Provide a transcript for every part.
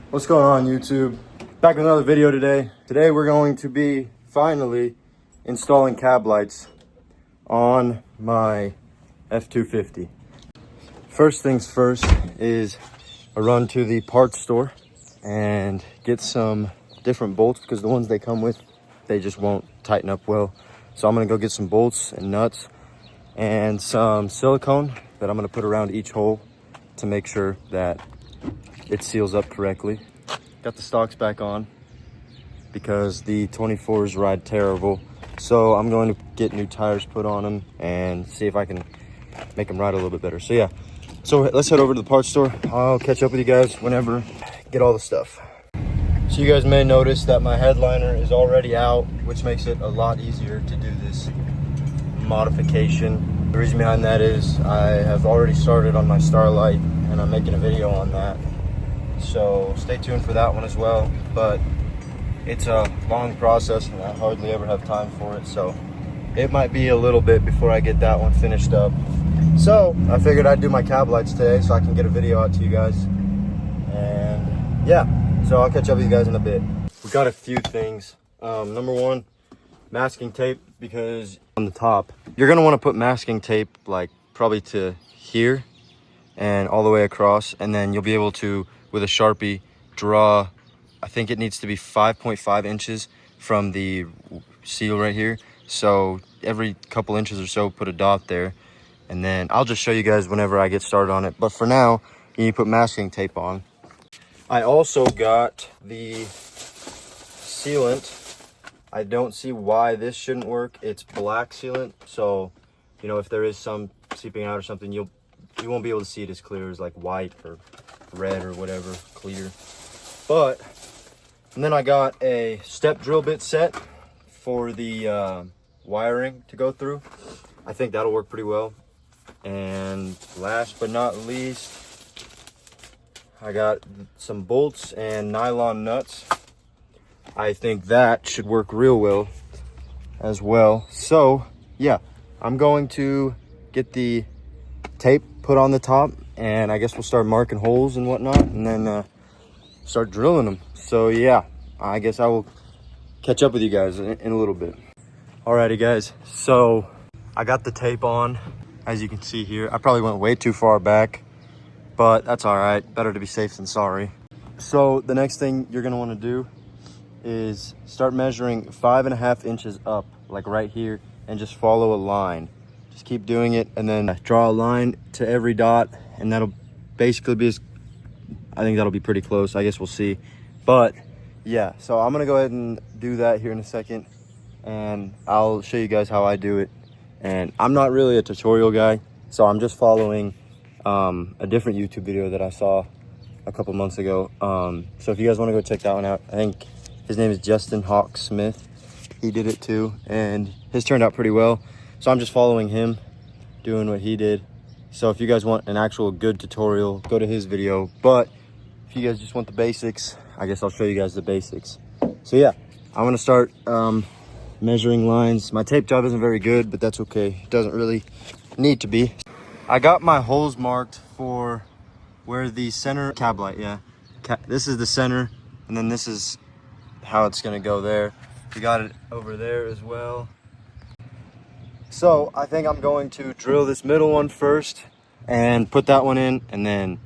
What's going on, YouTube? Back with another video today. Today we're going to be finally installing cab lights on my F250. First things first is a run to the parts store and get some different bolts because the ones they come with, they just won't tighten up well. So I'm gonna go get some bolts and nuts and some silicone that I'm gonna put around each hole to make sure that it seals up correctly. Got the stocks back on because the 24s ride terrible. So I'm going to get new tires put on them and see if I can make them ride a little bit better. So yeah, so let's head over to the parts store. I'll catch up with you guys whenever I get all the stuff. So you guys may notice that my headliner is already out, which makes it a lot easier to do this modification. The reason behind that is I have already started on my Starlight and I'm making a video on that. So stay tuned for that one as well. But it's a long process and I hardly ever have time for it. So it might be a little bit before I get that one finished up. So I figured I'd do my cab lights today so I can get a video out to you guys. And yeah, so I'll catch up with you guys in a bit. We got a few things. Number one, masking tape, because on the top, you're gonna wanna put masking tape like probably to here and all the way across. And then you'll be able to, with a Sharpie, draw, I think it needs to be 5.5 inches from the seal right here. So every couple inches or so, put a dot there. And then I'll just show you guys whenever I get started on it. But for now, you need to put masking tape on. I also got the sealant. I don't see why this shouldn't work. It's black sealant. So, you know, if there is some seeping out or something, you won't be able to see it as clear as like white or red or whatever, clear. But, and then I got a step drill bit set for the wiring to go through. I think that'll work pretty well. And last but not least, I got some bolts and nylon nuts. I think that should work real well as well. So yeah, I'm going to get the tape put on the top and I guess we'll start marking holes and whatnot and then start drilling them. So yeah, I guess I will catch up with you guys in a little bit. Alrighty guys, so I got the tape on. As you can see here, I probably went way too far back, but that's all right. Better to be safe than sorry. So the next thing you're gonna wanna do is start measuring 5.5 inches up, like right here, and just follow a line. Just keep doing it and then draw a line to every dot and that'll basically be I think that'll be pretty close. I guess we'll see. But yeah, so I'm gonna go ahead and do that here in a second and I'll show you guys how I do it. And I'm not really a tutorial guy, so I'm just following a different YouTube video that I saw a couple months ago. So if you guys want to go check that one out, I think his name is Justin Hawk Smith. He did it too, and his turned out pretty well. So I'm just following him, doing what he did. So if you guys want an actual good tutorial, go to his video. But if you guys just want the basics, I guess I'll show you guys the basics. So yeah, I'm gonna start measuring lines. My tape job isn't very good, but that's okay. It doesn't really need to be. I got my holes marked for where the center cab light, yeah. This is the center, and then this is how it's gonna go there. We got it over there as well. So I think I'm going to drill this middle one first and put that one in, and then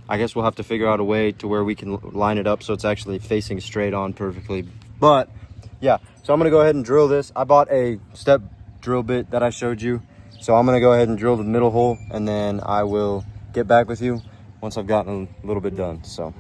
I guess we'll have to figure out a way to where we can line it up so it's actually facing straight on perfectly. But yeah, so I'm gonna go ahead and drill this. I bought a step drill bit that I showed you. So I'm gonna go ahead and drill the middle hole and then I will get back with you once I've gotten a little bit done, so.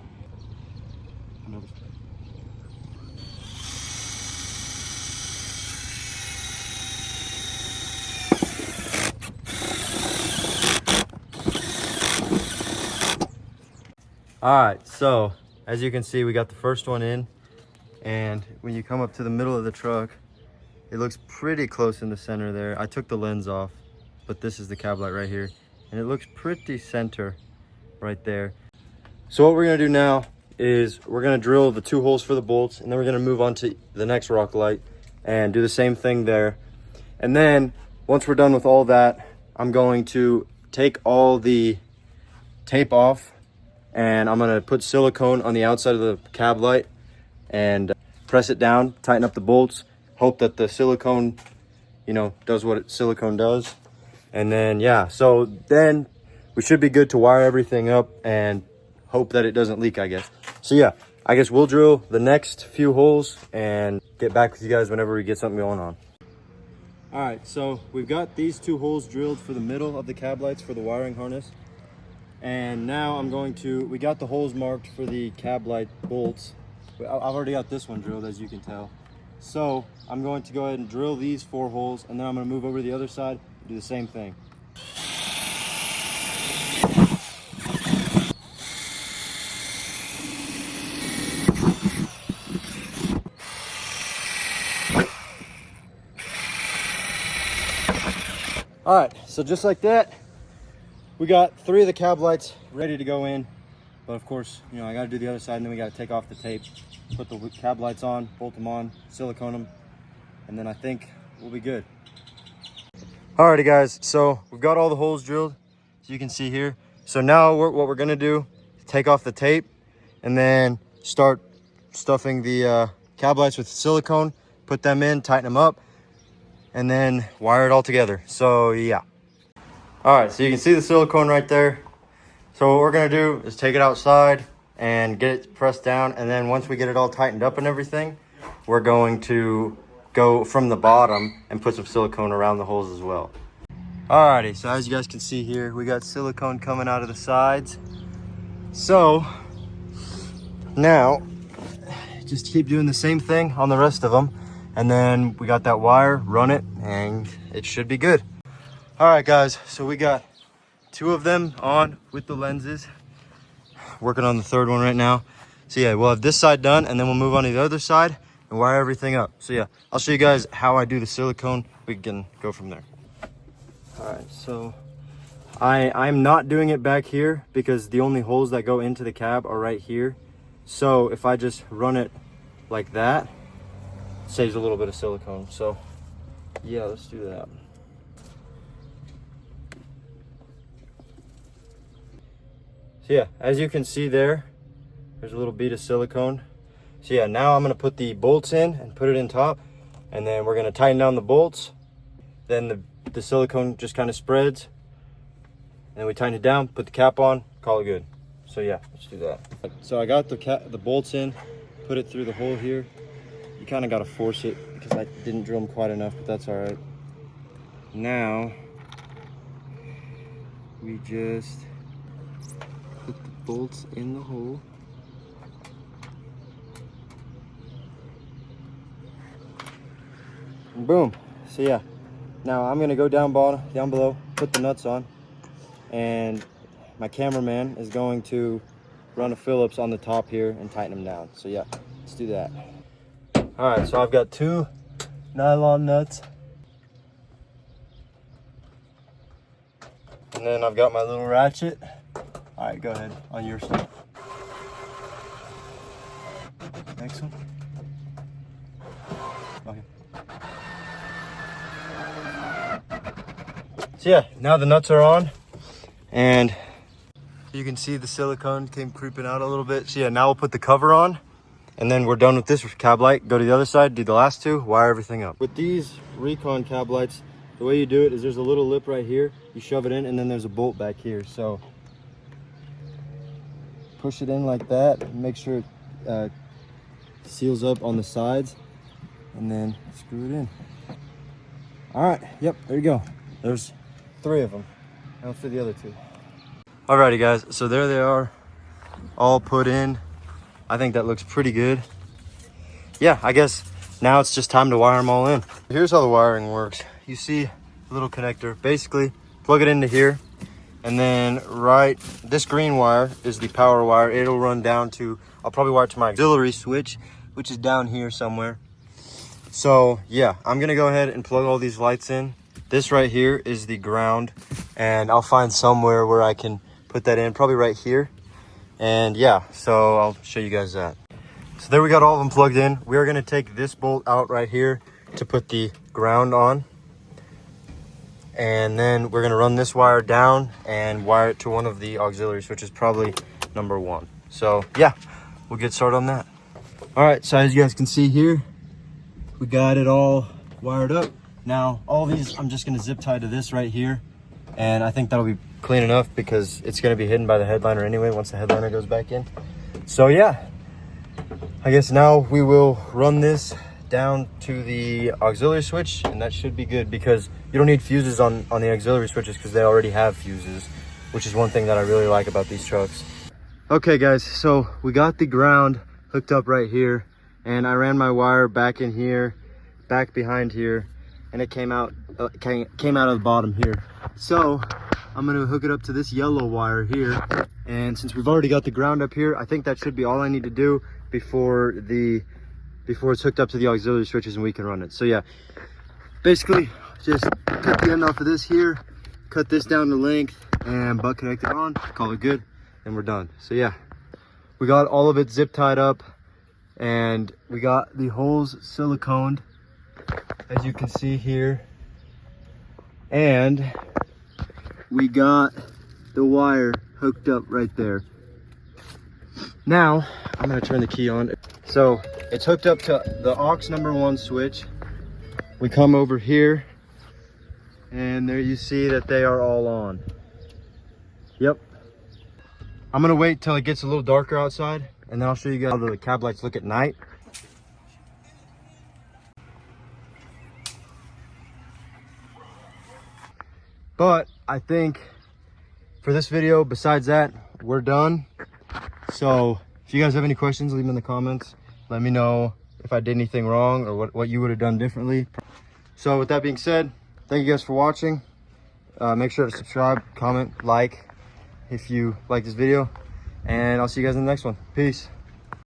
All right, so as you can see, we got the first one in. And when you come up to the middle of the truck, it looks pretty close in the center there. I took the lens off, but this is the cab light right here. And it looks pretty center right there. So what we're gonna do now is we're gonna drill the 2 holes for the bolts, and then we're gonna move on to the next rock light and do the same thing there. And then once we're done with all that, I'm going to take all the tape off and I'm gonna put silicone on the outside of the cab light and press it down, tighten up the bolts, hope that the silicone, you know, does what silicone does. And then, yeah, so then we should be good to wire everything up and hope that it doesn't leak, I guess. So yeah, I guess we'll drill the next few holes and get back with you guys whenever we get something going on. All right, so we've got these 2 holes drilled for the middle of the cab lights for the wiring harness. And now we got the holes marked for the cab light bolts. I've already got this one drilled, as you can tell. So I'm going to go ahead and drill these 4 holes, and then I'm gonna move over to the other side and do the same thing. All right, so just like that, we got 3 of the cab lights ready to go in. But of course, you know, I gotta do the other side, and then we gotta take off the tape, put the cab lights on, bolt them on, silicone them, and then I think we'll be good. Alrighty guys, so we've got all the holes drilled, as you can see here. So now what we're gonna do is take off the tape and then start stuffing the cab lights with silicone, put them in, tighten them up, and then wire it all together. So yeah. All right, so you can see the silicone right there. So what we're gonna do is take it outside and get it pressed down, and then once we get it all tightened up and everything, we're going to go from the bottom and put some silicone around the holes as well. Alrighty, so as you guys can see here, we got silicone coming out of the sides. So now just keep doing the same thing on the rest of them, and then we got that wire, run it, and it should be good. All right guys, so we got 2 of them on with the lenses, working on the 3rd one right now. So yeah, we'll have this side done, and then we'll move on to the other side and wire everything up. So yeah, I'll show you guys how I do the silicone. We can go from there. All right, so I'm not doing it back here because the only holes that go into the cab are right here. So if I just run it like that, it saves a little bit of silicone. So yeah, let's do that. So yeah, as you can see there's a little bead of silicone. So yeah, now I'm gonna put the bolts in and put it in top, and then we're gonna tighten down the bolts. Then the silicone just kind of spreads, and then we tighten it down, put the cap on, call it good. So yeah, let's do that. So I got the bolts in, put it through the hole here. You kind of got to force it because I didn't drill them quite enough, but that's all right. Now we just put the bolts in the hole. And boom. So yeah, now I'm gonna go down below, put the nuts on, and my cameraman is going to run a Phillips on the top here and tighten them down. So yeah, let's do that. All right, so I've got 2 nylon nuts, and then I've got my little ratchet. All right, go ahead on your side. Next one. Okay. So yeah, now the nuts are on, and you can see the silicone came creeping out a little bit. So yeah, now we'll put the cover on, and then we're done with this cab light. Go to the other side, do the last 2, wire everything up. With these Recon cab lights, the way you do it is there's a little lip right here. You shove it in, and then there's a bolt back here. So push it in like that, make sure it seals up on the sides, and then screw it in. All right, yep, there you go. There's 3 of them. Now for the other 2. Alrighty guys, so there they are, all put in. I think that looks pretty good. Yeah, I guess now it's just time to wire them all in. Here's how the wiring works. You see a little connector. Basically, plug it into here, and then this green wire is the power wire. It'll run down to, I'll probably wire it to my auxiliary switch, which is down here somewhere. So yeah, I'm gonna go ahead and plug all these lights in. This right here is the ground, and I'll find somewhere where I can put that in, probably right here. And yeah, so I'll show you guys that. So there we got all of them plugged in. We are gonna take this bolt out right here to put the ground on. And then we're gonna run this wire down and wire it to one of the auxiliary switches, probably number 1. So yeah, we'll get started on that. All right, so as you guys can see here, we got it all wired up. Now all these I'm just going to zip tie to this right here, and I think that'll be clean enough because it's going to be hidden by the headliner anyway once the headliner goes back in. So yeah, I guess now we will run this down to the auxiliary switch, and that should be good because you don't need fuses on the auxiliary switches because they already have fuses, which is one thing that I really like about these trucks. Okay guys, so we got the ground hooked up right here, and I ran my wire back in here, back behind here, and it came out came out of the bottom here. So I'm gonna hook it up to this yellow wire here, and since we've already got the ground up here, I think that should be all I need to do before it's hooked up to the auxiliary switches and we can run it. So yeah, basically just cut the end off of this here, cut this down to length, and butt connect it on, call it good, and we're done. So yeah, we got all of it zip tied up, and we got the holes siliconed, as you can see here, and we got the wire hooked up right there. Now I'm gonna turn the key on. So it's hooked up to the aux number 1 switch. We come over here, and there you see that they are all on. Yep. I'm gonna wait till it gets a little darker outside, and then I'll show you guys how the cab lights look at night. But I think for this video, besides that, we're done. So if you guys have any questions, leave them in the comments. Let me know if I did anything wrong or what you would have done differently. So with that being said, thank you guys for watching. Make sure to subscribe, comment, like if you like this video, and I'll see you guys in the next one. Peace.